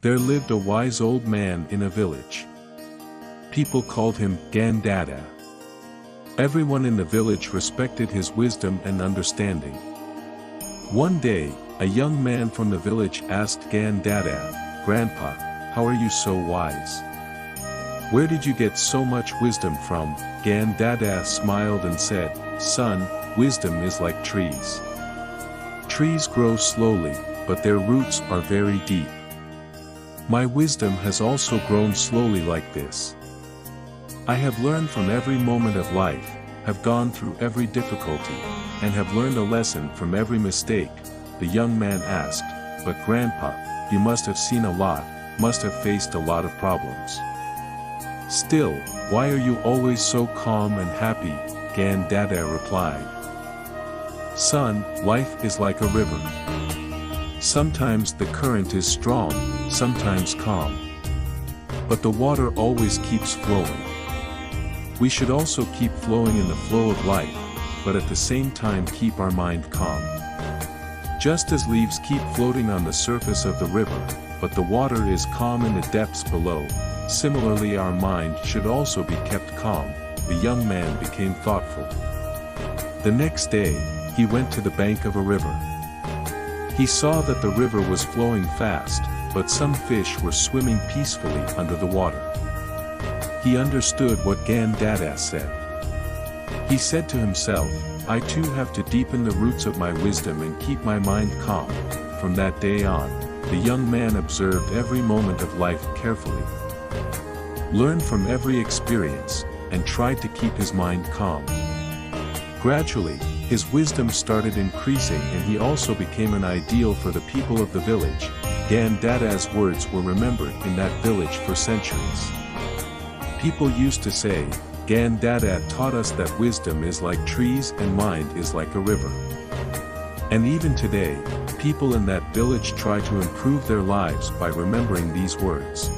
There lived a wise old man in a village. People called him Gandada. Everyone in the village respected his wisdom and understanding. One day, a young man from the village asked Gandada, "Grandpa, how are you so wise? Where did you get so much wisdom from?" Gandada smiled and said, "Son, wisdom is like trees. Trees grow slowly, but their roots are very deep. My wisdom has also grown slowly like this. I have learned from every moment of life, have gone through every difficulty, and have learned a lesson from every mistake." The young man asked, "But Grandpa, you must have seen a lot, must have faced a lot of problems. Still, why are you always so calm and happy?" Gandada replied. "Son, life is like a river. Sometimes the current is strong, sometimes calm. But the water always keeps flowing. We should also keep flowing in the flow of life, but at the same time keep our mind calm. Just as leaves keep floating on the surface of the river, but the water is calm in the depths below, similarly our mind should also be kept calm." The young man became thoughtful. The next day, he went to the bank of a river. He saw that the river was flowing fast, but some fish were swimming peacefully under the water. He understood what Gandada said. He said to himself, "I too have to deepen the roots of my wisdom and keep my mind calm." From that day on, the young man observed every moment of life carefully, learned from every experience, and tried to keep his mind calm. Gradually, his wisdom started increasing and he also became an ideal for the people of the village. Gandada's words were remembered in that village for centuries. People used to say, "Gandada taught us that wisdom is like trees and mind is like a river." And even today, people in that village try to improve their lives by remembering these words.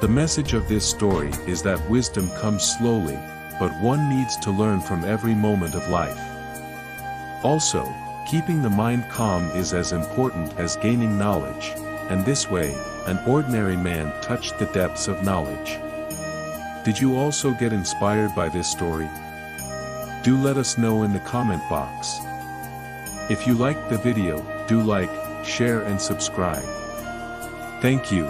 The message of this story is that wisdom comes slowly, but one needs to learn from every moment of life. Also, keeping the mind calm is as important as gaining knowledge, and this way, an ordinary man touched the depths of knowledge. Did you also get inspired by this story? Do let us know in the comment box. If you liked the video, do like, share and subscribe. Thank you.